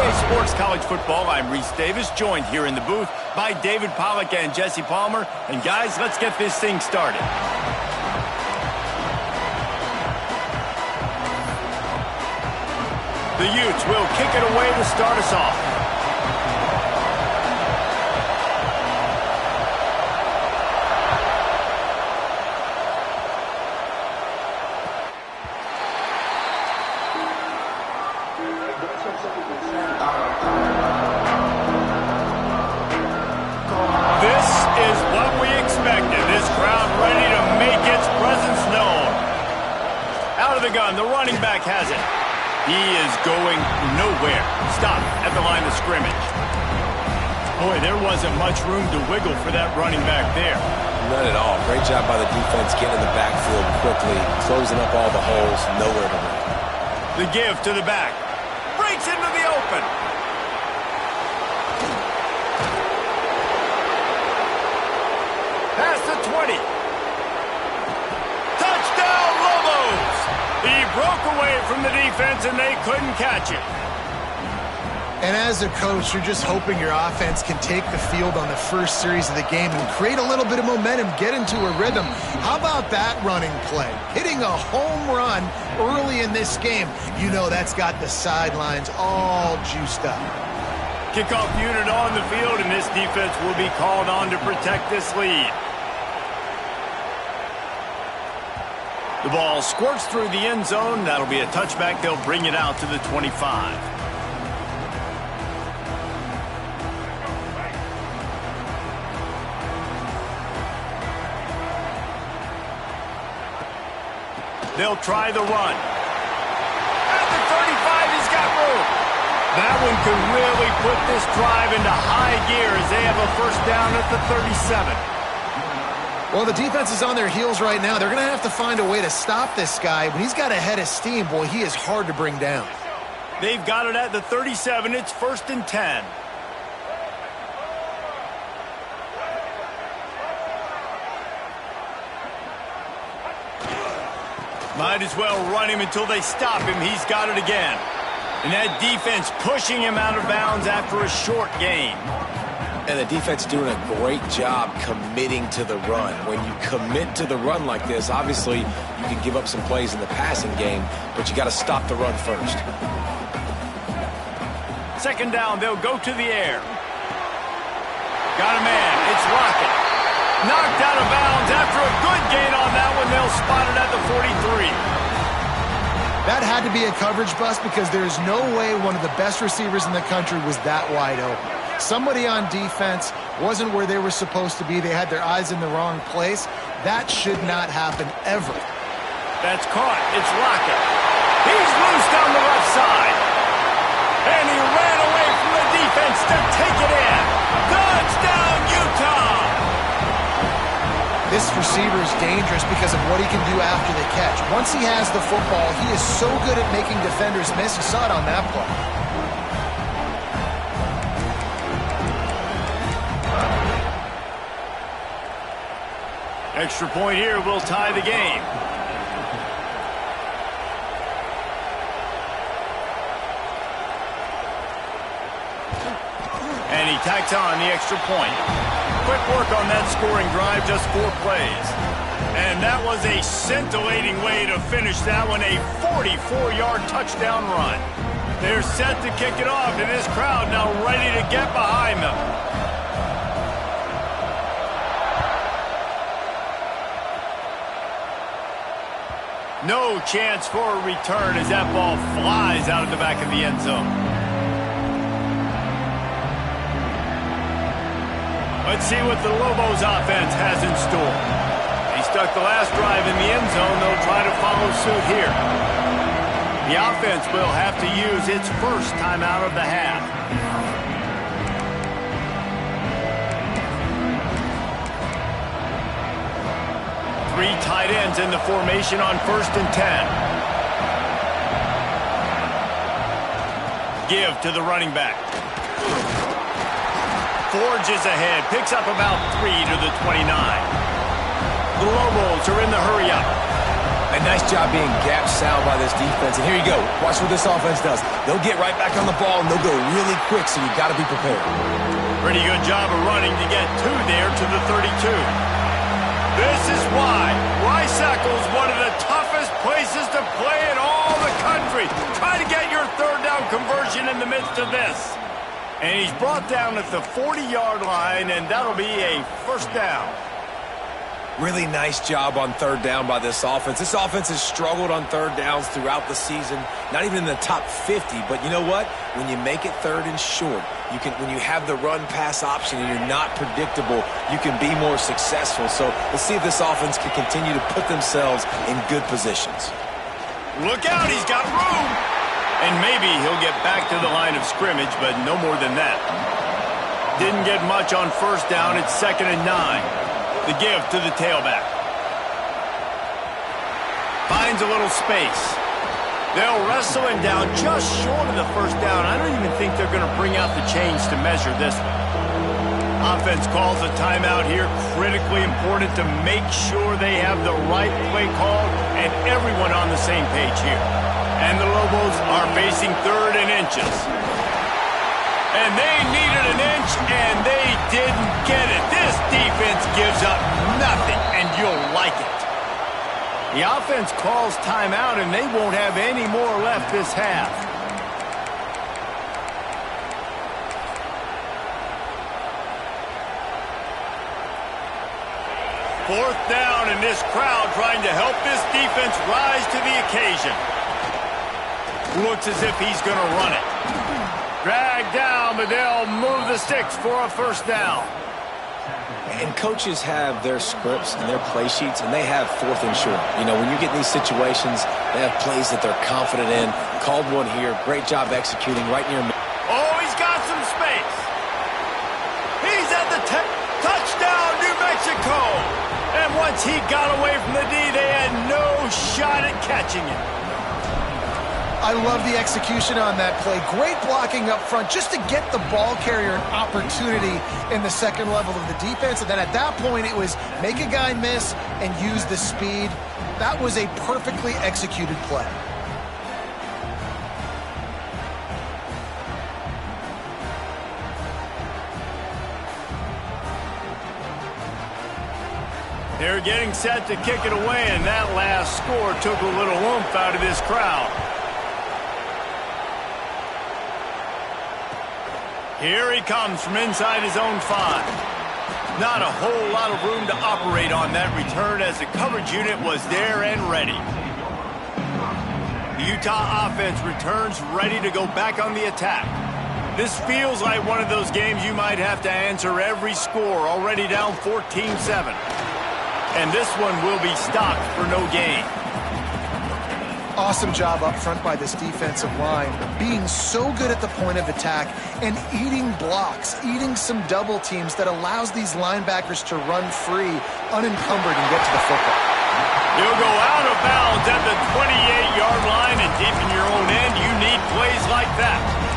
EA Sports College Football, I'm Reese Davis, joined here in the booth by David Pollack and Jesse Palmer. And guys, let's get this thing started. The Utes will kick it away to start us off. This is what we expected. This crowd ready to make its presence known. Out of the gun, the running back has it. He is going nowhere. Stop at the line of scrimmage. Boy, there wasn't much room to wiggle for that running back there. None at all. Great job by the defense getting in the backfield quickly, closing up all the holes, nowhere to run. The give to the back. Breaks into the open. Past the 20. Touchdown, Lobos! He broke away from the defense and they couldn't catch it. And as a coach, you're just hoping your offense can take the field on the first series of the game and create a little bit of momentum, get into a rhythm. How about that running play? Hitting a home run early in this game. You know that's got the sidelines all juiced up. Kickoff unit on the field, and this defense will be called on to protect this lead. The ball squirts through the end zone. That'll be a touchback. They'll bring it out to the 25. They'll try the run. At the 35, he's got room. That one could really put this drive into high gear as they have a first down at the 37. Well, the defense is on their heels right now. They're going to have to find a way to stop this guy. When he's got a head of steam, boy, he is hard to bring down. They've got it at the 37. It's 1st and 10. Might as well run him until they stop him. He's got it again. And that defense pushing him out of bounds after a short gain. And the defense doing a great job committing to the run. When you commit to the run like this, obviously you can give up some plays in the passing game, but you got to stop the run first. Second down, they'll go to the air. Got a man. It's Lockett. Knocked out of bounds after a good gain on that one. They'll spot it at the 43. That had to be a coverage bust because there's no way one of the best receivers in the country was that wide open. Somebody on defense wasn't where they were supposed to be. They had their eyes in the wrong place. That should not happen ever. That's caught. It's Lockett. He's loose down the left side. And he ran away from the defense to take it in. Touchdown, Utah! This receiver is dangerous because of what he can do after the catch. Once he has the football, he is so good at making defenders miss. You saw it on that play. Extra point here will tie the game. And he tacks on the extra point. Quick work on that scoring drive, just 4 plays. And that was a scintillating way to finish that one, a 44-yard touchdown run. They're set to kick it off, and this crowd now ready to get behind them. No chance for a return as that ball flies out of the back of the end zone. Let's see what the Lobos offense has in store. They stuck the last drive in the end zone. They'll try to follow suit here. The offense will have to use its first timeout of the half. Three tight ends in the formation on 1st and 10. Give to the running back. Forges ahead, picks up about 3 to the 29. The Lobos are in the hurry up. A nice job being gap sound by this defense. And here you go. Watch what this offense does. They'll get right back on the ball, and they'll go really quick, so you got to be prepared. Pretty good job of running to get two there to the 32. This is why Rice-Eccles is one of the toughest places to play in all the country. Try to get your third down conversion in the midst of this. And he's brought down at the 40-yard line, and that'll be a first down. Really nice job on third down by this offense. This offense has struggled on third downs throughout the season, not even in the top 50. But you know what? When you make it third and short, when you have the run-pass option and you're not predictable, you can be more successful. So let's see if this offense can continue to put themselves in good positions. Look out, he's got room. And maybe he'll get back to the line of scrimmage, but no more than that. Didn't get much on first down. It's 2nd and 9. The give to the tailback. Finds a little space. They'll wrestle him down just short of the first down. I don't even think they're going to bring out the chains to measure this one. Offense calls a timeout here. Critically important to make sure they have the right play call and everyone on the same page here. And the Lobos are facing 3rd and inches. And they needed an inch, and they didn't get it. This defense gives up nothing, and you'll like it. The offense calls timeout, and they won't have any more left this half. Fourth down, and this crowd trying to help this defense rise to the occasion. Looks as if he's going to run it. Drag down, but they'll move the sticks for a first down. And coaches have their scripts and their play sheets, and they have 4th and short. You know, when you get in these situations, they have plays that they're confident in. Called one here. Great job executing right near me. Oh, he's got some space. He's at the touchdown, New Mexico. And once he got away from the D, they had no shot at catching it. I love the execution on that play. Great blocking up front just to get the ball carrier an opportunity in the second level of the defense. And then at that point, it was make a guy miss and use the speed. That was a perfectly executed play. They're getting set to kick it away, and that last score took a little oomph out of this crowd. Here he comes from inside his own 5. Not a whole lot of room to operate on that return as the coverage unit was there and ready. The Utah offense returns ready to go back on the attack. This feels like one of those games you might have to answer every score, already down 14-7. And this one will be stopped for no gain. Awesome job up front by this defensive line, being so good at the point of attack and eating blocks, eating some double teams that allows these linebackers to run free, unencumbered, and get to the football. You'll go out of bounds at the 28-yard line, and deep in your own end, you need plays like that.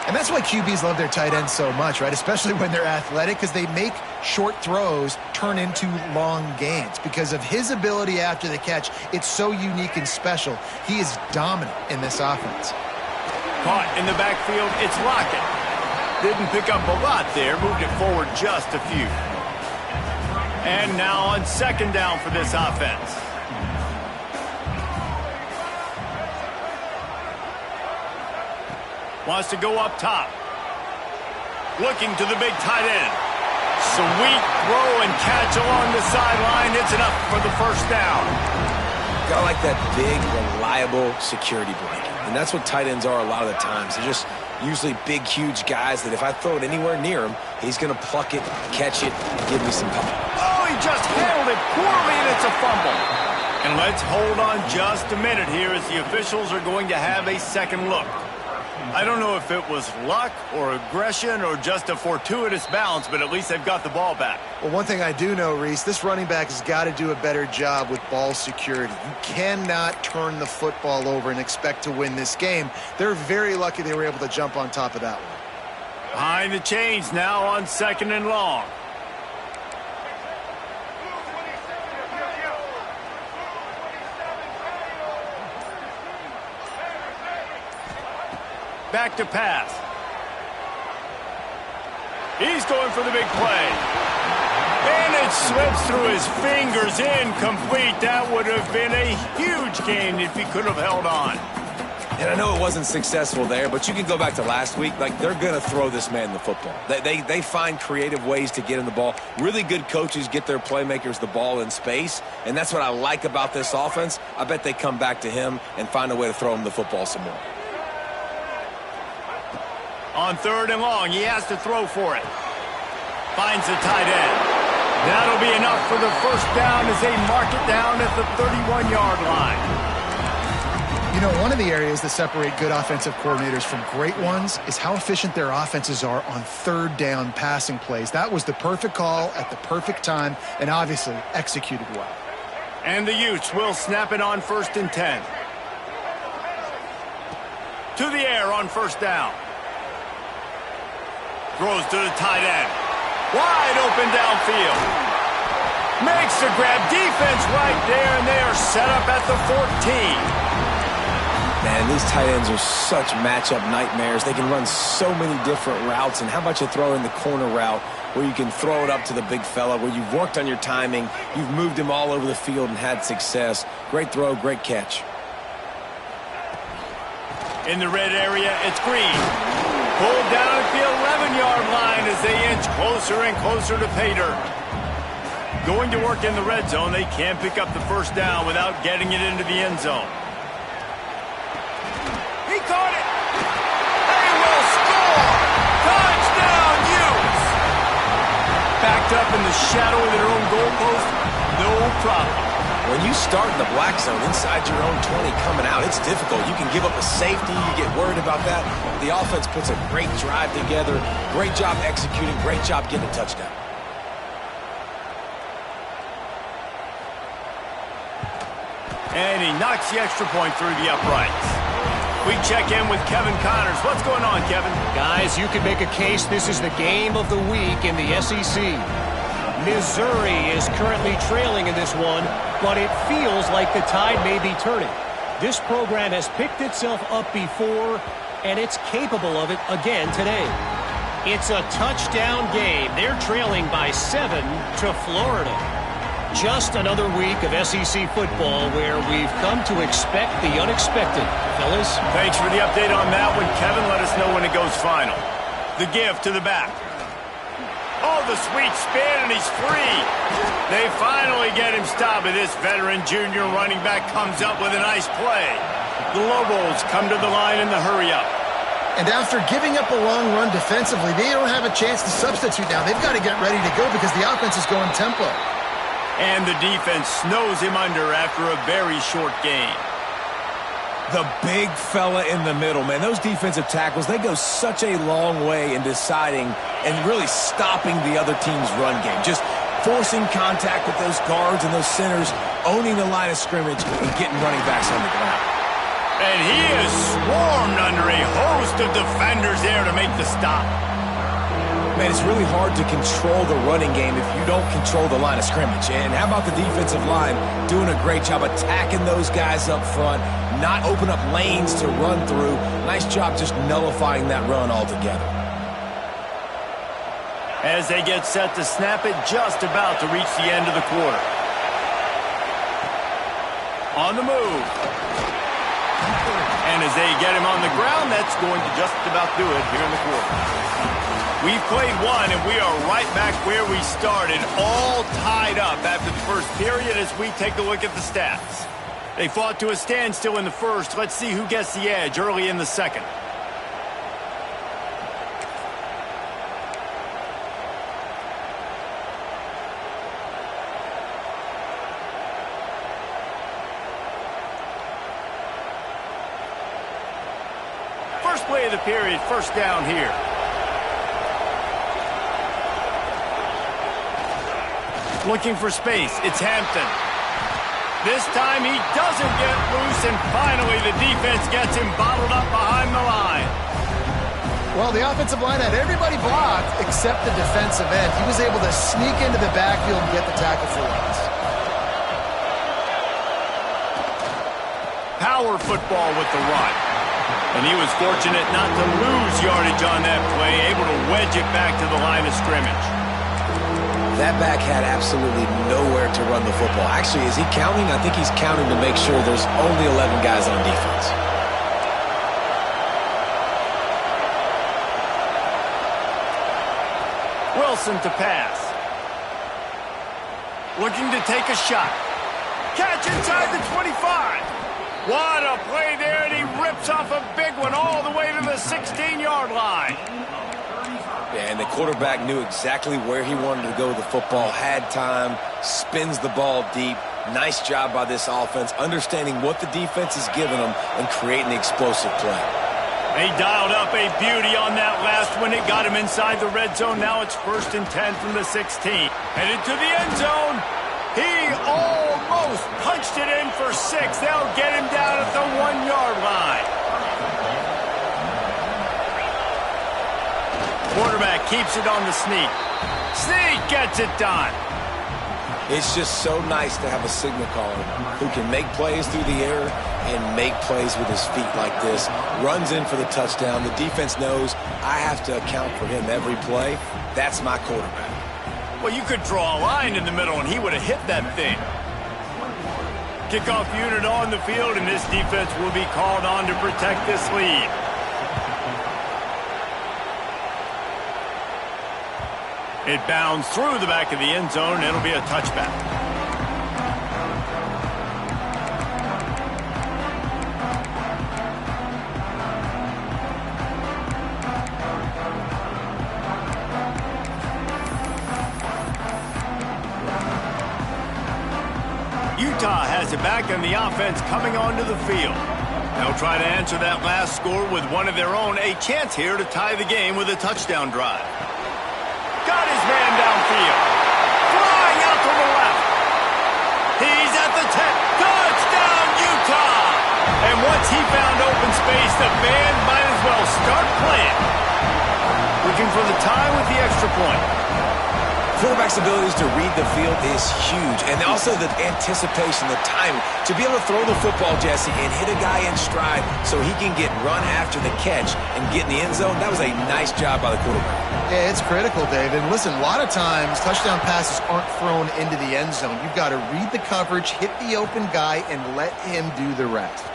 And that's why QBs love their tight ends so much, right? Especially when they're athletic, because they make short throws turn into long gains. Because of his ability after the catch, it's so unique and special. He is dominant in this offense. Caught in the backfield, it's Lockett. Didn't pick up a lot there, moved it forward just a few. And now on 2nd down for this offense. Wants to go up top. Looking to the big tight end. Sweet throw and catch along the sideline. It's enough for the first down. Gotta like that big, reliable security blanket. And that's what tight ends are a lot of the times. They're just usually big, huge guys that if I throw it anywhere near him, he's going to pluck it, catch it, and give me some pop. Oh, he just handled it poorly, and it's a fumble. And let's hold on just a minute here as the officials are going to have a second look. I don't know if it was luck or aggression or just a fortuitous bounce, but at least they've got the ball back. Well, one thing I do know, Reese, this running back has got to do a better job with ball security. You cannot turn the football over and expect to win this game. They're very lucky they were able to jump on top of that one. Behind the chains now on 2nd and long. back to pass. He's going for the big play. And it slips through his fingers, incomplete. That would have been a huge gain if he could have held on. And I know it wasn't successful there, but you can go back to last week. Like, they're going to throw this man the football. They find creative ways to get him the ball. Really good coaches get their playmakers the ball in space, and that's what I like about this offense. I bet they come back to him and find a way to throw him the football some more. On 3rd and long, he has to throw for it. Finds the tight end. That'll be enough for the first down as they mark it down at the 31-yard line. You know, one of the areas that separate good offensive coordinators from great ones is how efficient their offenses are on 3rd down passing plays. That was the perfect call at the perfect time and obviously executed well. And the Utes will snap it on 1st and 10. To the air on 1st down. Throws to the tight end. Wide open downfield. Makes the grab. Defense right there, and they are set up at the 14. Man, these tight ends are such matchup nightmares. They can run so many different routes. And how about you throw in the corner route where you can throw it up to the big fella, where you've worked on your timing, you've moved him all over the field and had success. Great throw, great catch. In the red area, it's Green. Pulled down at the 11-yard line as they inch closer and closer to pay dirt. Going to work in the red zone, they can't pick up the first down without getting it into the end zone. He caught it. They will score. Touchdown, Utes. Backed up in the shadow of their own goalpost, no problem. When you start in the black zone inside your own 20 coming out, it's difficult. You can give up a safety. You get worried about that. The offense puts a great drive together. Great job executing. Great job getting a touchdown. And he knocks the extra point through the uprights. We check in with Kevin Connors. What's going on, Kevin? Guys, you could make a case this is the game of the week in the SEC. Missouri is currently trailing in this one, but it feels like the tide may be turning. This program has picked itself up before, and it's capable of it again today. It's a touchdown game. They're trailing by 7 to Florida. Just another week of SEC football where we've come to expect the unexpected. Fellas? Thanks for the update on that one, Kevin. Let us know when it goes final. The give to the back. Oh, the sweet spin, and he's free. They finally get him stopped, but this veteran junior running back comes up with a nice play. The Lobos come to the line in the hurry-up. And after giving up a long run defensively, they don't have a chance to substitute now. They've got to get ready to go because the offense is going tempo. And the defense snows him under after a very short gain. The big fella in the middle, man. Those defensive tackles, they go such a long way in deciding and really stopping the other team's run game. Just forcing contact with those guards and those centers, owning the line of scrimmage, and getting running backs on the ground. And he is swarmed under a host of defenders there to make the stop. Man, it's really hard to control the running game if you don't control the line of scrimmage. And how about the defensive line doing a great job attacking those guys up front, not open up lanes to run through. Nice job just nullifying that run altogether. As they get set to snap it, just about to reach the end of the quarter. On the move. And as they get him on the ground, that's going to just about do it here in the quarter. We've played one, and we are right back where we started, all tied up after the first period as we take a look at the stats. They fought to a standstill in the first. Let's see who gets the edge early in the second. First play of the period, first down here. Looking for space. It's Hampton. This time he doesn't get loose, and finally the defense gets him bottled up behind the line. Well, the offensive line had everybody blocked except the defensive end. He was able to sneak into the backfield and get the tackle for loss. Power football with the run. And he was fortunate not to lose yardage on that play, able to wedge it back to the line of scrimmage. That back had absolutely nowhere to run the football. Actually, is he counting? I think he's counting to make sure there's only 11 guys on defense. Wilson to pass. Looking to take a shot. Catch inside the 25. What a play there, and he rips off a big one all the way to the 16-yard line. Yeah, and the quarterback knew exactly where he wanted to go with the football, had time, spins the ball deep. Nice job by this offense, understanding what the defense is giving them and creating the explosive play. They dialed up a beauty on that last one. It got him inside the red zone. Now it's 1st and 10 from the 16. Headed to the end zone. He almost punched it in for 6. They'll get him down at the 1-yard line. Quarterback keeps it on the sneak. Sneak gets it done. It's just so nice to have a signal caller who can make plays through the air and make plays with his feet like this. Runs in for the touchdown. The defense knows I have to account for him every play. That's my quarterback. Well, you could draw a line in the middle, and he would have hit that thing. Kickoff unit on the field, and this defense will be called on to protect this lead. It bounds through the back of the end zone, and it'll be a touchback. Utah has it back, and the offense coming onto the field. They'll try to answer that last score with one of their own. A chance here to tie the game with a touchdown drive. Got his man downfield. Flying out to the left. He's at the 10. Touchdown, Utah! And once he found open space, the band might as well start playing. Looking for the tie with the extra point. Quarterback's abilities to read the field is huge, and also the anticipation, the timing. To be able to throw the football, Jesse, and hit a guy in stride so he can get run after the catch and get in the end zone, that was a nice job by the quarterback. Yeah, it's critical, Dave. And listen, a lot of times touchdown passes aren't thrown into the end zone. You've got to read the coverage, hit the open guy, and let him do the rest.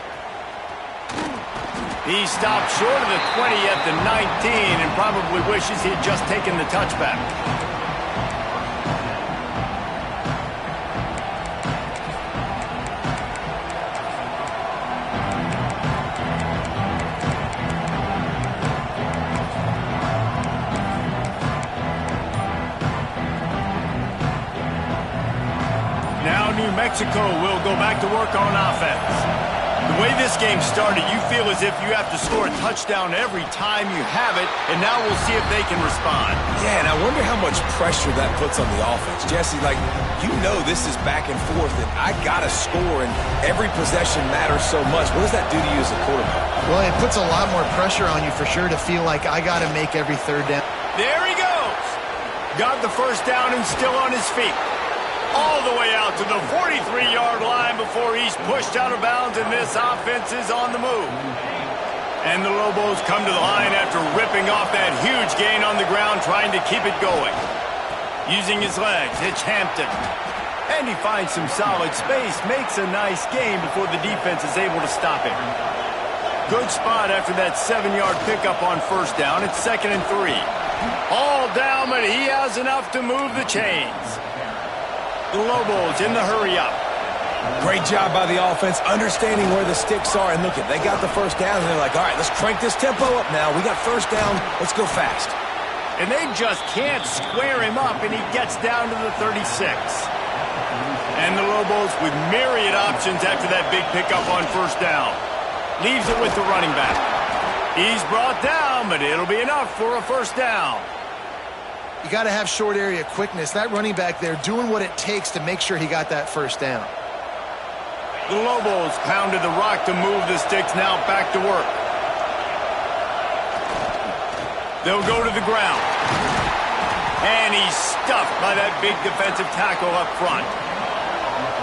He stopped short of the 20 at the 19 and probably wishes he had just taken the touchback. New Mexico will go back to work on offense. The way this game started, you feel as if you have to score a touchdown every time you have it, and now we'll see if they can respond. Yeah, and I wonder how much pressure that puts on the offense. Jesse, you know this is back and forth, and I got to score, and every possession matters so much. What does that do to you as a quarterback? Well, it puts a lot more pressure on you for sure to feel like I got to make every third down. There he goes. Got the first down and still on his feet. All the way out to the 43-yard line before he's pushed out of bounds, and this offense is on the move. And the Lobos come to the line after ripping off that huge gain on the ground, trying to keep it going. Using his legs, it's Hampton. And he finds some solid space, makes a nice gain before the defense is able to stop him. Good spot after that 7-yard pickup on first down. It's 2nd and 3. All down, but he has enough to move the chains. The Lobos in the hurry-up. Great job by the offense, understanding where the sticks are. And look, they got the first down, and they're like, all right, let's crank this tempo up now. We got first down. Let's go fast. And they just can't square him up, and he gets down to the 36. And the Lobos with myriad options after that big pickup on first down. Leaves it with the running back. He's brought down, but it'll be enough for a first down. You got to have short area quickness. That running back there doing what it takes to make sure he got that first down. The Lobos pounded the rock to move the sticks, now back to work. They'll go to the ground. And he's stuffed by that big defensive tackle up front.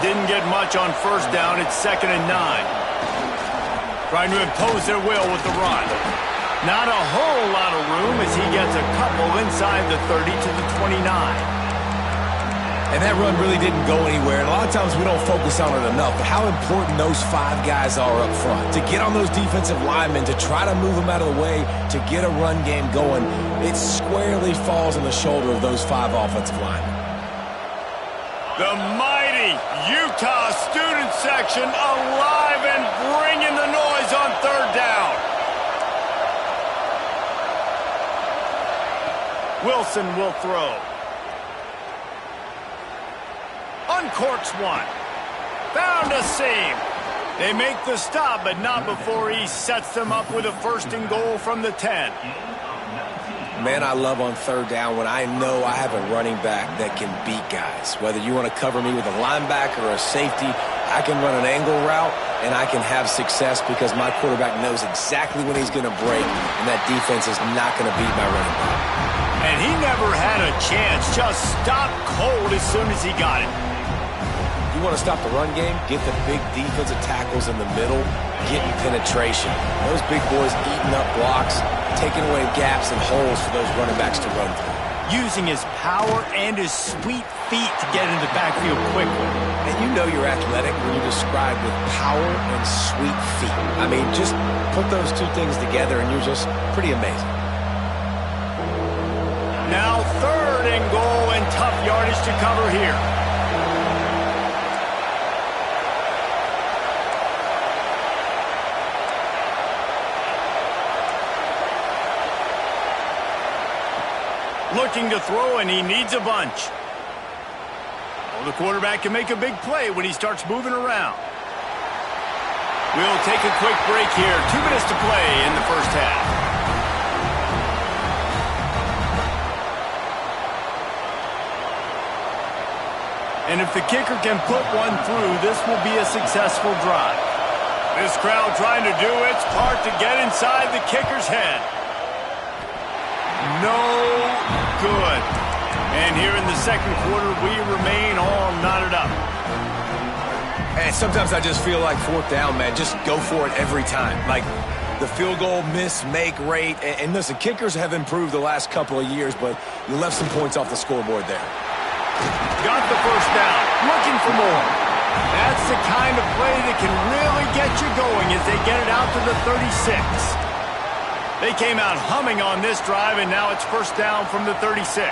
Didn't get much on first down. It's 2nd and 9. Trying to impose their will with the run. Not a whole lot of room as he gets a couple inside the 30 to the 29. And that run really didn't go anywhere. And a lot of times we don't focus on it enough. But how important those 5 guys are up front. To get on those defensive linemen, to try to move them out of the way, to get a run game going, it squarely falls on the shoulder of those 5 offensive linemen. The mighty Utah student section alive and bringing the noise on third down. Wilson will throw. Uncorks one. Found a seam. They make the stop, but not before he sets them up with a 1st and goal from the 10. Man, I love on third down when I know I have a running back that can beat guys. Whether you want to cover me with a linebacker or a safety, I can run an angle route, and I can have success because my quarterback knows exactly when he's going to break, and that defense is not going to beat my running back. And he never had a chance. Just stopped cold as soon as he got it. You want to stop the run game? Get the big defensive tackles in the middle, getting penetration. Those big boys eating up blocks, taking away gaps and holes for those running backs to run through. Using his power and his sweet feet to get into the backfield quickly. And you know you're athletic when you're described with power and sweet feet. I mean, just put those two things together and you're just pretty amazing. Now 3rd and goal and tough yardage to cover here. Looking to throw, and he needs a bunch. Well, the quarterback can make a big play when he starts moving around. We'll take a quick break here. 2 minutes to play in the first half. And if the kicker can put one through, this will be a successful drive. This crowd trying to do its part to get inside the kicker's head. No good. And here in the second quarter, we remain all knotted up. And sometimes I just feel like 4th down, man, just go for it every time. Like the field goal miss-make rate. And listen, kickers have improved the last couple of years, but you left some points off the scoreboard there. Got the first down. Looking for more. That's the kind of play that can really get you going as they get it out to the 36. They came out humming on this drive, and now it's first down from the 36.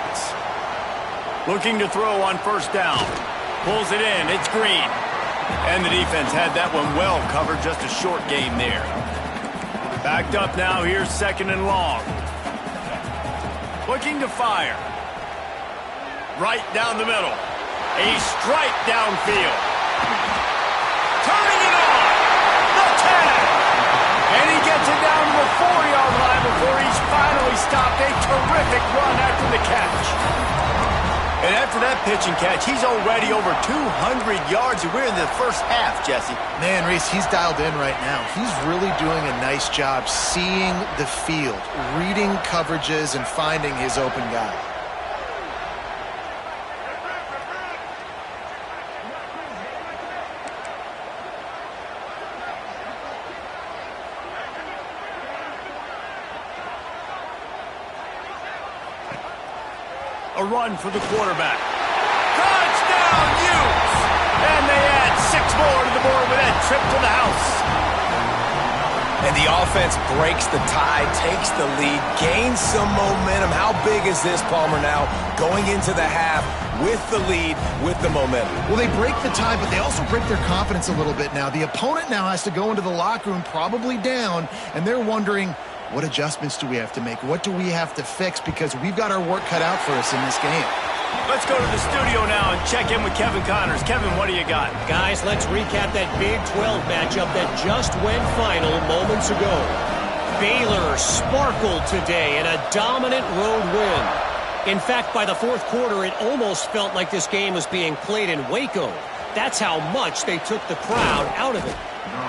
Looking to throw on first down. Pulls it in. It's Green. And the defense had that one well covered. Just a short game there. Backed up now. Here's 2nd and long. Looking to fire. Right down the middle. A strike downfield. Turning it on. The tag. And he gets it down to the 4-yard line before he's finally stopped. A terrific run after the catch. And after that pitch and catch, he's already over 200 yards. And we're in the first half, Jesse. Man, Reese, he's dialed in right now. He's really doing a nice job seeing the field, reading coverages, and finding his open guy. A run for the quarterback. Touchdown, Utes! And they add 6 more to the board with that trip to the house. And the offense breaks the tie, takes the lead, gains some momentum. How big is this, Palmer, now going into the half with the lead, with the momentum? Well, they break the tie, but they also break their confidence a little bit now. The opponent now has to go into the locker room probably down, and they're wondering, what adjustments do we have to make? What do we have to fix? Because we've got our work cut out for us in this game. Let's go to the studio now and check in with Kevin Connors. Kevin, what do you got? Guys, let's recap that Big 12 matchup that just went final moments ago. Baylor sparkled today in a dominant road win. In fact, by the 4th quarter, it almost felt like this game was being played in Waco. That's how much they took the crowd out of it.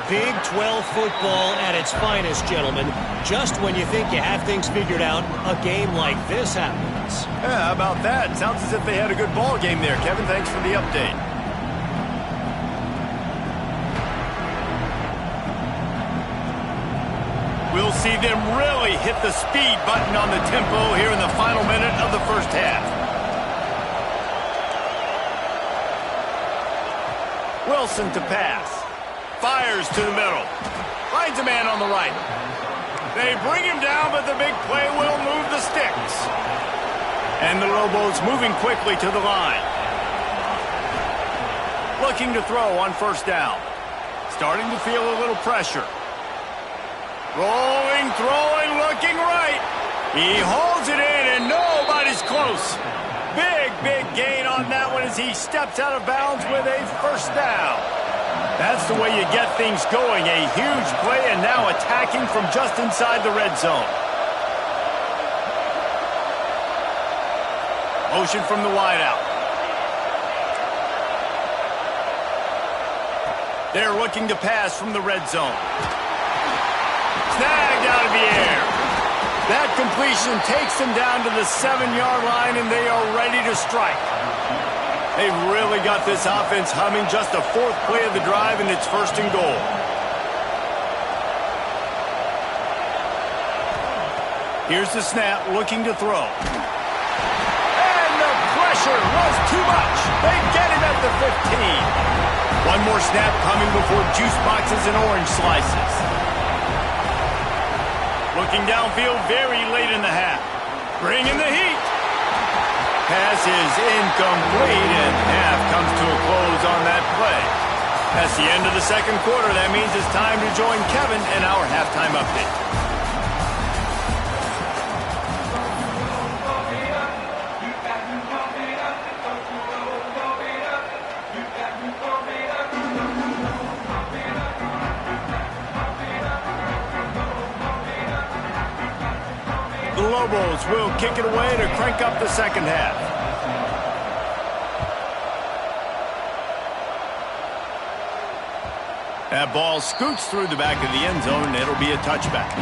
Big 12 football at its finest, gentlemen. Just when you think you have things figured out, a game like this happens. Yeah, how about that? Sounds as if they had a good ball game there. Kevin, thanks for the update. We'll see them really hit the speed button on the tempo here in the final minute of the first half. Wilson to pass. Fires to the middle. Finds a man on the right. They bring him down, but the big play will move the sticks. And the Lobos moving quickly to the line. Looking to throw on first down. Starting to feel a little pressure. Rolling, throwing, looking right. He holds it in, and nobody's close. Big gain on that one as he steps out of bounds with a first down. That's the way you get things going. A huge play, and now attacking from just inside the red zone. Motion from the wideout. They're looking to pass from the red zone. Snagged out of the air. That completion takes them down to the 7-yard line, and they are ready to strike. They've really got this offense humming. Just the 4th play of the drive, and it's 1st and goal. Here's the snap, looking to throw. And the pressure was too much. They get him at the 15. One more snap coming before juice boxes and orange slices. Looking downfield very late in the half. Bringing the heat. Pass is incomplete, and half comes to a close on that play. That's the end of the second quarter. That means it's time to join Kevin in our halftime update. The Lobos will kick it away to crank up the second half. That ball scoots through the back of the end zone, and it'll be a touchback.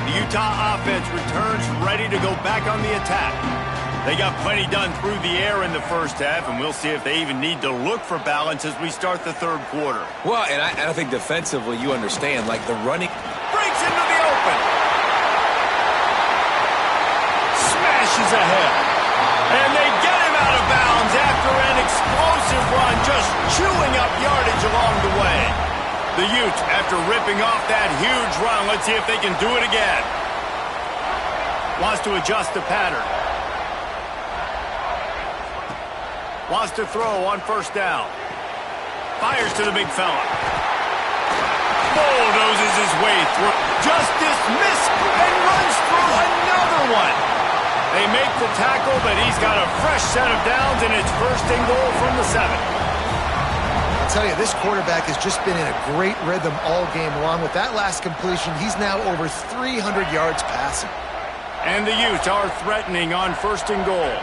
The Utah offense returns ready to go back on the attack. They got plenty done through the air in the first half, and we'll see if they even need to look for balance as we start the third quarter. Well, and I think defensively, you understand, like the running. Breaks into the open. Smashes ahead. And they get him out of bounds after an explosive run, just chewing up yardage along the way. The Utes, after ripping off that huge run, let's see if they can do it again. Wants to adjust the pattern. Wants to throw on first down. Fires to the big fella. Bulldozes his way through. Just dismissed and runs through another one. They make the tackle, but he's got a fresh set of downs, and it's 1st and goal from the 7. I'll tell you, this quarterback has just been in a great rhythm all game long. With that last completion, he's now over 300 yards passing. And the Utes are threatening on 1st and goal.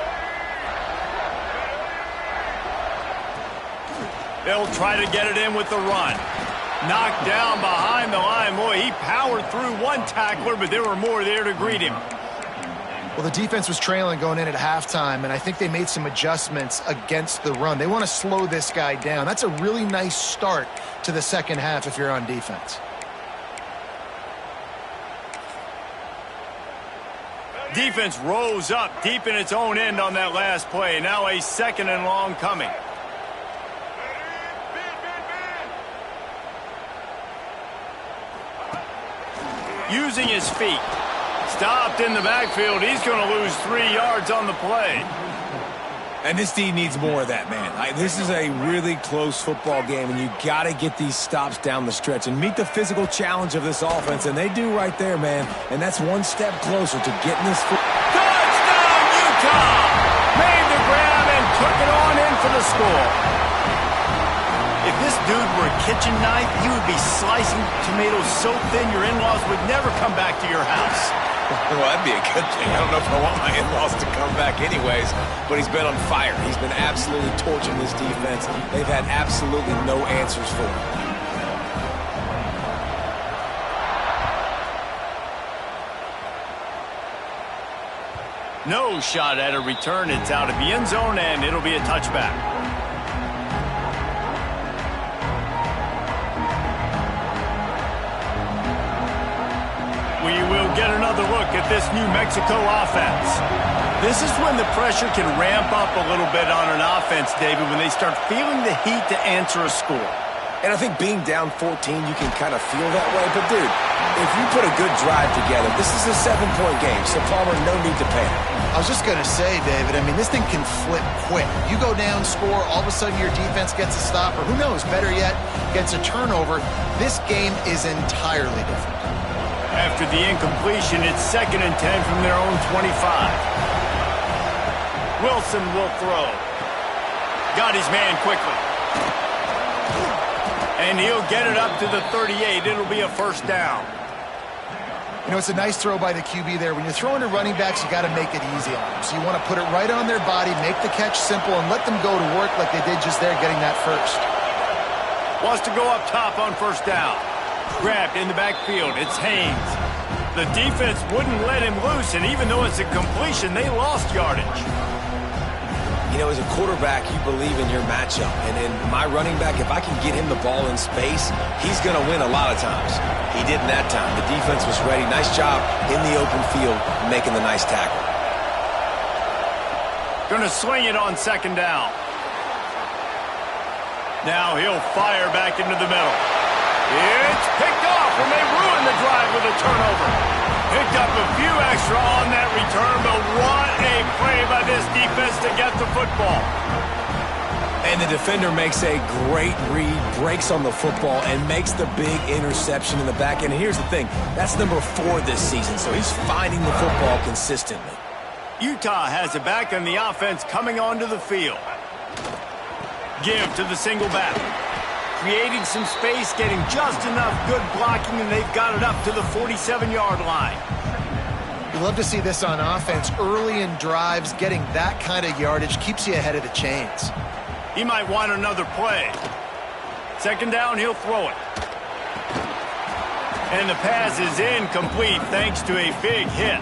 They'll try to get it in with the run. Knocked down behind the line. Boy, he powered through one tackler, but there were more there to greet him. Well, the defense was trailing going in at halftime, and I think they made some adjustments against the run. They want to slow this guy down. That's a really nice start to the second half if you're on defense. Defense rose up deep in its own end on that last play. Now a 2nd and long coming. Using his feet. Stopped in the backfield. He's going to lose 3 yards on the play. And this D needs more of that, man. This is a really close football game, and you got to get these stops down the stretch and meet the physical challenge of this offense, and they do right there, man. And that's one step closer to getting this. Touchdown, Utah! Made the grab and took it on in for the score. If this dude were a kitchen knife, he would be slicing tomatoes so thin your in-laws would never come back to your house. Well, that'd be a good thing. I don't know if I want my in-laws to come back anyways, but he's been on fire. He's been absolutely torching this defense. They've had absolutely no answers for him. No shot at a return. It's out of the end zone, and it'll be a touchback. We will get another look at this New Mexico offense. This is when the pressure can ramp up a little bit on an offense, David, when they start feeling the heat to answer a score. And I think being down 14, you can kind of feel that way. But, dude, if you put a good drive together, this is a 7-point game, so Palmer, no need to panic. I was just going to say, David, I mean, this thing can flip quick. You go down, score, all of a sudden your defense gets a stop, or who knows, better yet, gets a turnover. This game is entirely different. After the incompletion, it's 2nd and 10 from their own 25. Wilson will throw. Got his man quickly. And he'll get it up to the 38. It'll be a first down. You know, it's a nice throw by the QB there. When you're throwing to running backs, you got to make it easy on them. So you want to put it right on their body, make the catch simple, and let them go to work like they did just there, getting that first. Wants to go up top on first down. Grabbed in the backfield. It's Haynes. The defense wouldn't let him loose, and even though it's a completion, they lost yardage. You know, as a quarterback, you believe in your matchup. And in my running back, if I can get him the ball in space, he's going to win a lot of times. He didn't that time. The defense was ready. Nice job in the open field making the nice tackle. Going to swing it on 2nd down. Now he'll fire back into the middle. It's picked off, and they ruin the drive with a turnover. Picked up a few extra on that return, but what a play by this defense to get the football. And the defender makes a great read, breaks on the football, and makes the big interception in the back. And here's the thing, that's number 4 this season, so he's finding the football consistently. Utah has it back on the offense coming onto the field. Give to the single back. Creating some space, getting just enough good blocking, and they've got it up to the 47-yard line. You love to see this on offense. Early in drives, getting that kind of yardage keeps you ahead of the chains. He might want another play. 2nd down, he'll throw it. And the pass is incomplete thanks to a big hit.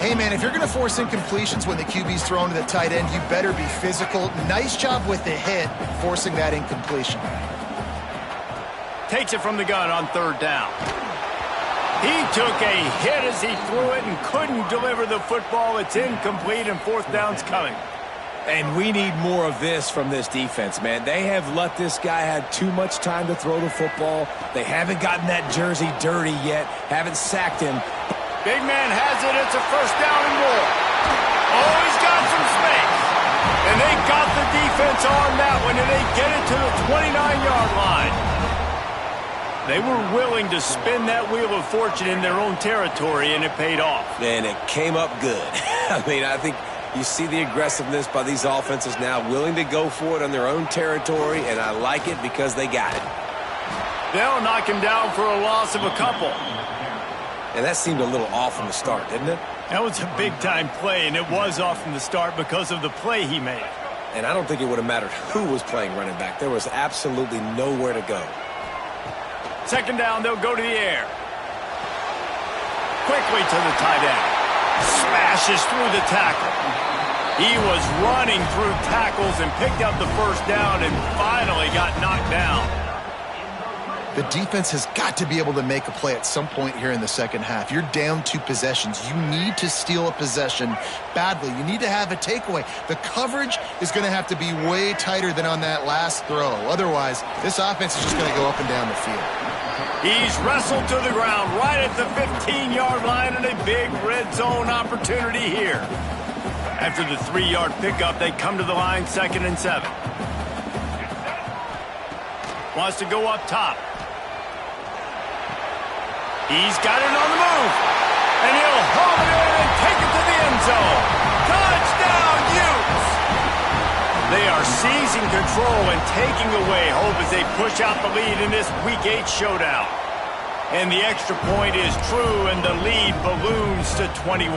Hey, man, if you're going to force incompletions when the QB's thrown to the tight end, you better be physical. Nice job with the hit, forcing that incompletion. Takes it from the gun on 3rd down. He took a hit as he threw it and couldn't deliver the football. It's incomplete, and 4th down's coming. And we need more of this from this defense, man. They have let this guy have too much time to throw the football. They haven't gotten that jersey dirty yet, haven't sacked him. Big man has it. It's a first down and more. Oh, he's got some space. And they got the defense on that one, and they get it to the 29-yard line. They were willing to spin that wheel of fortune in their own territory, and it paid off. And it came up good. I mean, I think you see the aggressiveness by these offenses now, willing to go for it on their own territory, and I like it because they got it. They'll knock him down for a loss of a couple. And that seemed a little off from the start, didn't it? That was a big-time play, and it was off from the start because of the play he made. And I don't think it would have mattered who was playing running back. There was absolutely nowhere to go. 2nd down, they'll go to the air. Quickly to the tight end. Smashes through the tackle. He was running through tackles and picked up the first down and finally got knocked down. The defense has got to be able to make a play at some point here in the second half. You're down 2 possessions. You need to steal a possession badly. You need to have a takeaway. The coverage is going to have to be way tighter than on that last throw. Otherwise, this offense is just going to go up and down the field. He's wrestled to the ground right at the 15-yard line, and a big red zone opportunity here. After the 3-yard pickup, they come to the line 2nd and 7. Wants to go up top. He's got it on the move. And he'll haul it in and take it to the end zone. Touchdown, Utes! They are seizing control and taking away hope as they push out the lead in this Week 8 showdown. And the extra point is true, and the lead balloons to 21.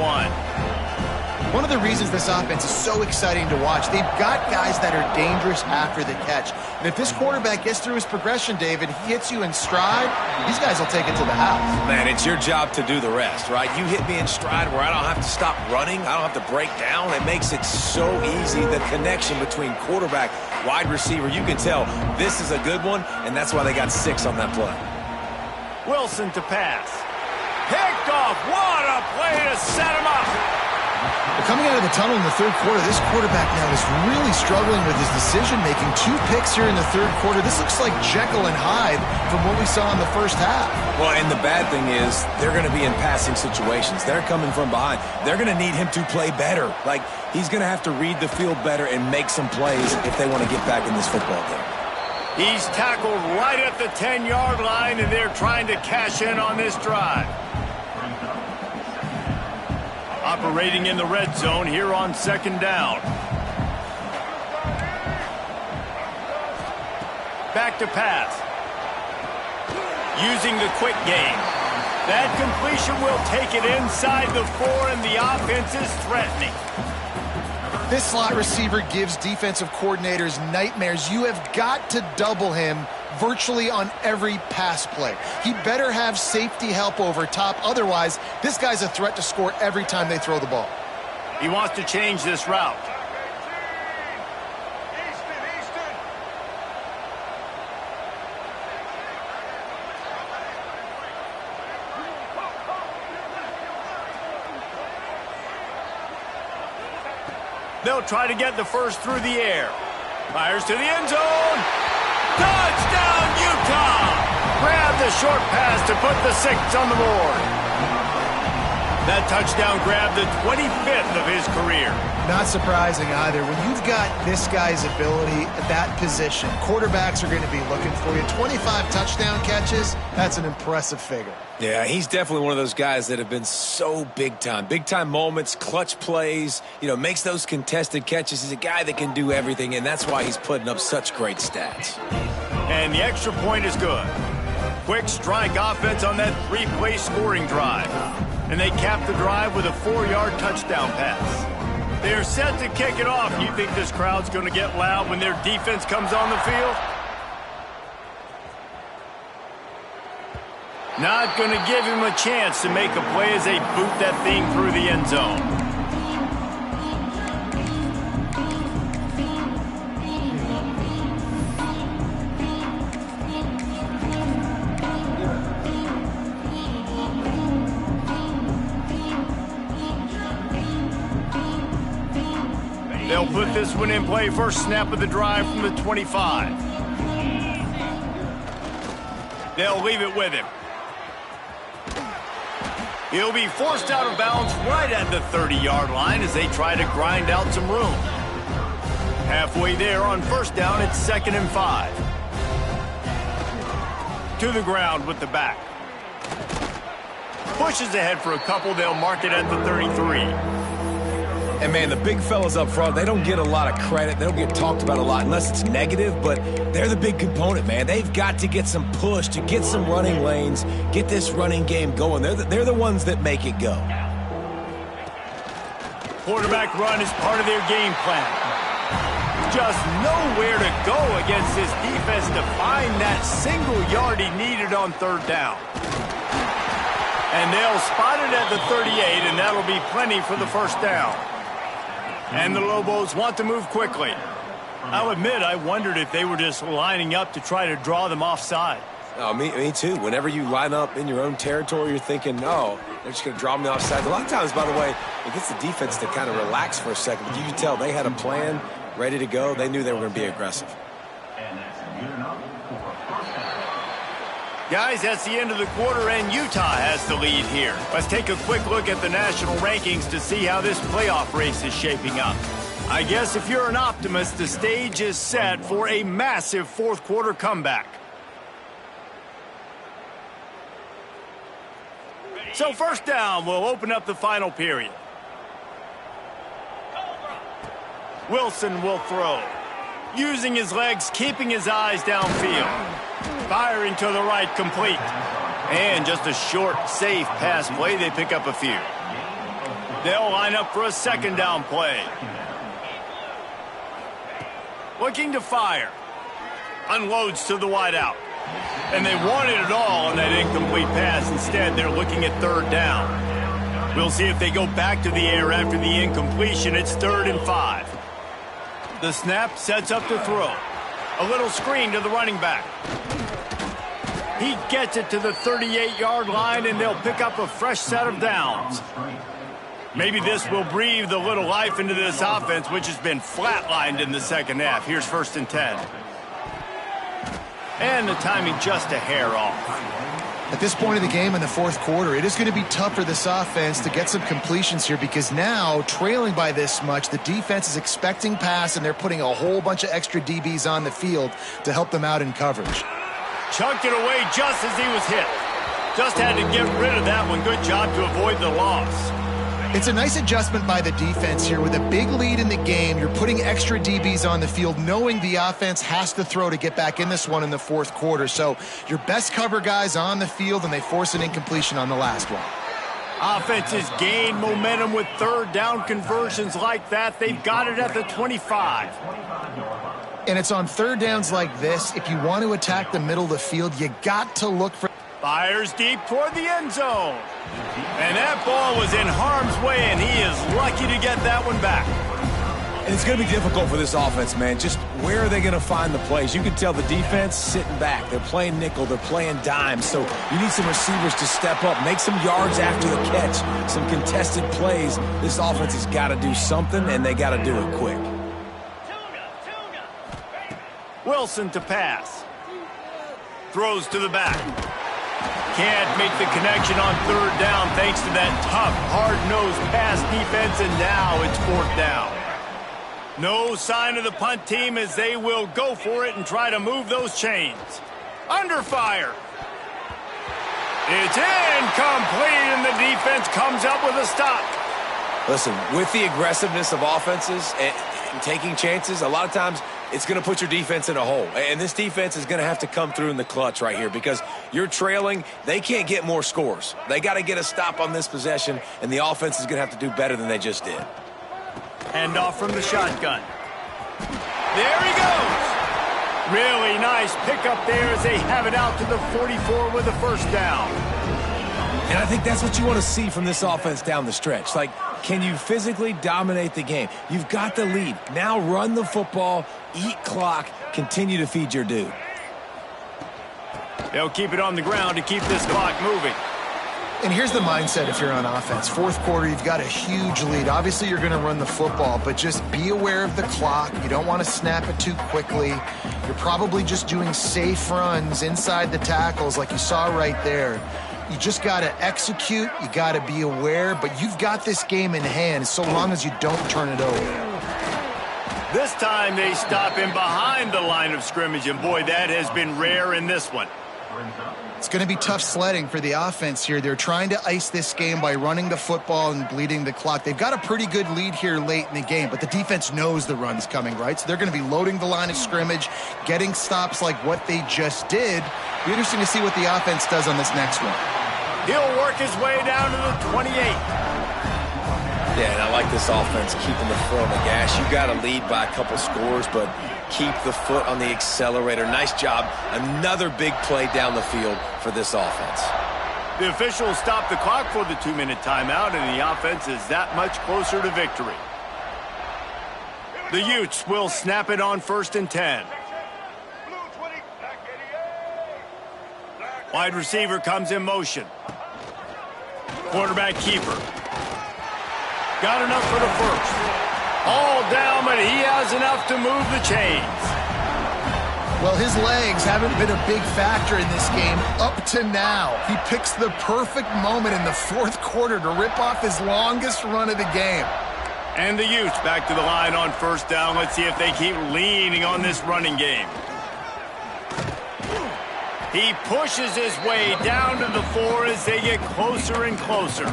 One of the reasons this offense is so exciting to watch, they've got guys that are dangerous after the catch. And if this quarterback gets through his progression, David, he hits you in stride, these guys will take it to the house. Man, it's your job to do the rest, right? You hit me in stride where I don't have to stop running. I don't have to break down. It makes it so easy, the connection between quarterback, wide receiver. You can tell this is a good one, and that's why they got 6 on that play. Wilson to pass. Picked off. What a play to set him up. Coming out of the tunnel in the third quarter, this quarterback now is really struggling with his decision-making. 2 picks here in the third quarter. This looks like Jekyll and Hyde from what we saw in the first half. Well, and the bad thing is they're going to be in passing situations. They're coming from behind. They're going to need him to play better. Like, he's going to have to read the field better and make some plays if they want to get back in this football game. He's tackled right at the 10-yard line, and they're trying to cash in on this drive. Operating in the red zone here on second down. Back to pass. Using the quick game. That completion will take it inside the 4, and the offense is threatening. This slot receiver gives defensive coordinators nightmares. You have got to double him virtually on every pass play. He better have safety help over top. Otherwise, this guy's a threat to score every time they throw the ball. He wants to change this route. They'll try to get the first through the air. Fires to the end zone. Touchdown, Utah! Grab the short pass to put the 6 on the board. That touchdown grabbed the 25th of his career. Not surprising either. When you've got this guy's ability at that position, quarterbacks are going to be looking for you. 25 touchdown catches, that's an impressive figure. Yeah, he's definitely one of those guys that have been so big time. Big time moments, clutch plays, makes those contested catches. He's a guy that can do everything, and that's why he's putting up such great stats. And the extra point is good. Quick strike offense on that 3-play scoring drive. And they cap the drive with a 4-yard touchdown pass. They're set to kick it off. You think this crowd's going to get loud when their defense comes on the field? Not going to give him a chance to make a play as they boot that thing through the end zone. They'll put this one in play. First snap of the drive from the 25. They'll leave it with him. He'll be forced out of bounds right at the 30-yard line as they try to grind out some room. Halfway there on first down, it's 2nd and 5. To the ground with the back. Pushes ahead for a couple. They'll mark it at the 33. And, man, the big fellas up front, they don't get a lot of credit. They don't get talked about a lot unless it's negative, but they're the big component, man. They've got to get some push, to get some running lanes, get this running game going. They're the ones that make it go. Quarterback run is part of their game plan. Just nowhere to go against this defense to find that single yard he needed on third down. And they'll spot it at the 38, and that'll be plenty for the first down. And the Lobos want to move quickly. I'll admit, I wondered if they were just lining up to try to draw them offside. Oh, me too. Whenever you line up in your own territory, you're thinking, no, they're just going to draw me offside. A lot of times, by the way, it gets the defense to kind of relax for a second. But you can tell they had a plan ready to go. They knew they were going to be aggressive. Guys, that's the end of the quarter, and Utah has the lead here. Let's take a quick look at the national rankings to see how this playoff race is shaping up. I guess if you're an optimist, the stage is set for a massive fourth quarter comeback. So first down, we'll open up the final period. Wilson will throw. Using his legs, keeping his eyes downfield. Firing to the right, complete. And just a short, safe pass play. They pick up a few. They'll line up for a second down play. Looking to fire. Unloads to the wideout. And they wanted it all on that incomplete pass. Instead, they're looking at third down. We'll see if they go back to the air after the incompletion. It's 3rd and 5. The snap sets up to throw. A little screen to the running back. He gets it to the 38-yard line, and they'll pick up a fresh set of downs. Maybe this will breathe a little life into this offense, which has been flatlined in the second half. Here's 1st and 10. And the timing just a hair off. At this point of the game in the 4th quarter, it is going to be tough for this offense to get some completions here because now, trailing by this much, the defense is expecting pass, and they're putting a whole bunch of extra DBs on the field to help them out in coverage. Chucked it away just as he was hit. Just had to get rid of that one. Good job to avoid the loss. It's a nice adjustment by the defense here. With a big lead in the game, you're putting extra DBs on the field, knowing the offense has to throw to get back in this one in the 4th quarter. So your best cover guys on the field, and they force an incompletion on the last one. Offenses gain momentum with third down conversions like that. They've got it at the 25. And it's on third downs like this. If you want to attack the middle of the field, you got to look for... Fires deep toward the end zone. And that ball was in harm's way, and he is lucky to get that one back. And it's going to be difficult for this offense, man. Just where are they going to find the plays? You can tell the defense sitting back. They're playing nickel. They're playing dime. So you need some receivers to step up, make some yards after the catch, some contested plays. This offense has got to do something, and they got to do it quick. Wilson to pass. Throws to the back. Can't make the connection on third down thanks to that tough, hard-nosed pass defense, and now it's 4th down. No sign of the punt team as they will go for it and try to move those chains. Under fire. It's incomplete, and the defense comes up with a stop. Listen, with the aggressiveness of offenses and taking chances, a lot of times it's going to put your defense in a hole. And this defense is going to have to come through in the clutch right here because you're trailing. They can't get more scores. They got to get a stop on this possession, and the offense is going to have to do better than they just did. Hand off from the shotgun. There he goes. Really nice pickup there as they have it out to the 44 with a 1st down. And I think that's what you want to see from this offense down the stretch. Like, can you physically dominate the game? You've got the lead. Now run the football, eat clock, continue to feed your dude. They'll keep it on the ground to keep this clock moving. And here's the mindset if you're on offense. 4th quarter, you've got a huge lead. Obviously, you're going to run the football, but just be aware of the clock. You don't want to snap it too quickly. You're probably just doing safe runs inside the tackles like you saw right there. You just got to execute. You got to be aware, but you've got this game in hand so long as you don't turn it over. This time they stop him behind the line of scrimmage, and boy, that has been rare in this one. It's going to be tough sledding for the offense here. They're trying to ice this game by running the football and bleeding the clock. They've got a pretty good lead here late in the game, but the defense knows the run's coming, right? So they're going to be loading the line of scrimmage, getting stops like what they just did. Be interesting to see what the offense does on this next one. He'll work his way down to the 28. Yeah, and I like this offense keeping the foot on the gas. You got to lead by a couple scores, but keep the foot on the accelerator. Nice job. Another big play down the field for this offense. The officials stop the clock for the 2-minute timeout, and the offense is that much closer to victory. The Utes will snap it on 1st and 10. Wide receiver comes in motion. Quarterback keeper. Got enough for the 1st. All down, but he has enough to move the chains. Well, his legs haven't been a big factor in this game up to now. He picks the perfect moment in the 4th quarter to rip off his longest run of the game. And the Utes back to the line on 1st down. Let's see if they keep leaning on this running game. He pushes his way down to the 4 as they get closer and closer.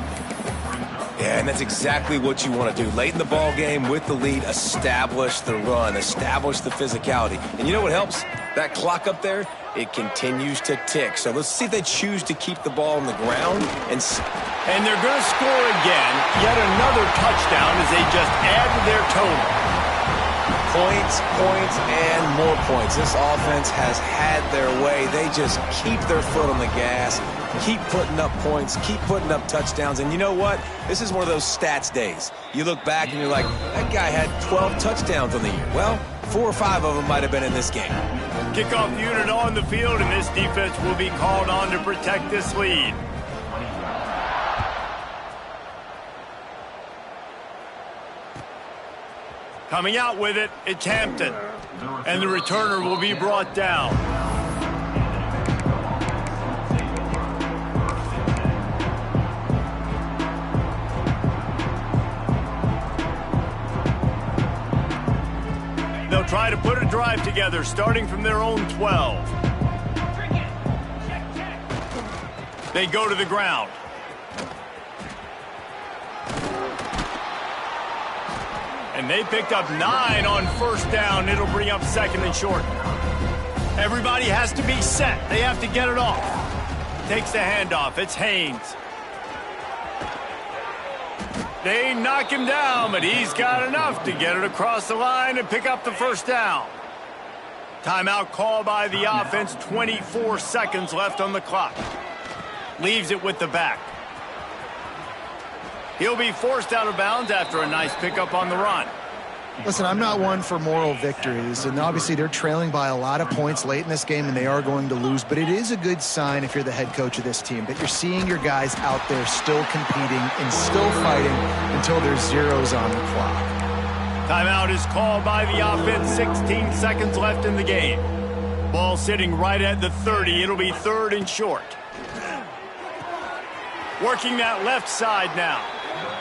Yeah, and that's exactly what you want to do. Late in the ball game with the lead, establish the run, establish the physicality. And you know what helps? That clock up there, It continues to tick. So let's see if they choose to keep the ball on the ground. And they're going to score again. Yet another touchdown as they just add to their total. Points, and more points. This offense has had their way. They just keep their foot on the gas, keep putting up points, keep putting up touchdowns. And you know what? This is one of those stats days. You look back and you're like, that guy had 12 touchdowns on the year. Well, 4 or 5 of them might have been in this game. Kickoff unit on the field, and this defense will be called on to protect this lead. Coming out with it, it's Hampton. And the returner will be brought down. They'll try to put a drive together, starting from their own 12. They go to the ground. And they picked up 9 on first down. It'll bring up second and short. Everybody has to be set. They have to get it off. Takes the handoff. It's Haynes. They knock him down, but he's got enough to get it across the line and pick up the first down. Timeout call by the offense. 24 seconds left on the clock. Leaves it with the back. He'll be forced out of bounds after a nice pickup on the run. Listen, I'm not one for moral victories, and obviously they're trailing by a lot of points late in this game, and they are going to lose, but it is a good sign if you're the head coach of this team that you're seeing your guys out there still competing and still fighting until there's zeros on the clock. Timeout is called by the offense. 16 seconds left in the game. Ball sitting right at the 30. It'll be third and short. Working that left side now.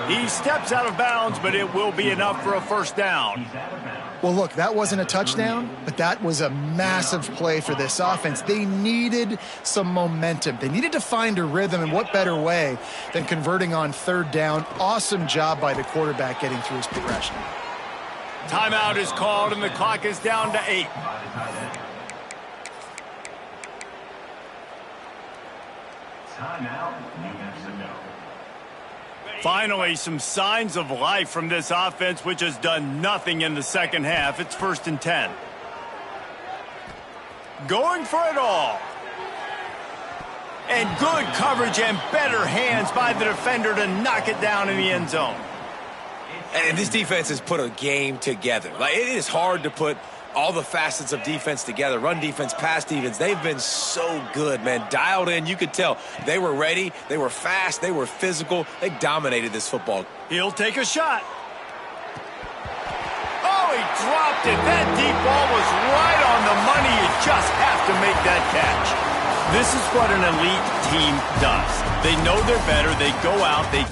He steps out of bounds, but it will be enough for a first down. Well, look, that wasn't a touchdown, but that was a massive play for this offense. They needed some momentum. They needed to find a rhythm, and what better way than converting on third down. Awesome job by the quarterback getting through his progression. Timeout is called, and the clock is down to 8. Finally, some signs of life from this offense, which has done nothing in the second half. It's first and 10. Going for it all. And good coverage and better hands by the defender to knock it down in the end zone. And this defense has put a game together. Like, it is hard to put all the facets of defense together. Run defense, pass defense. They've been so good, man. Dialed in. You could tell they were ready. They were fast. They were physical. They dominated this football. He'll take a shot. Oh, he dropped it. That deep ball was right on the money. You just have to make that catch. This is what an elite team does. They know they're better. They go out. They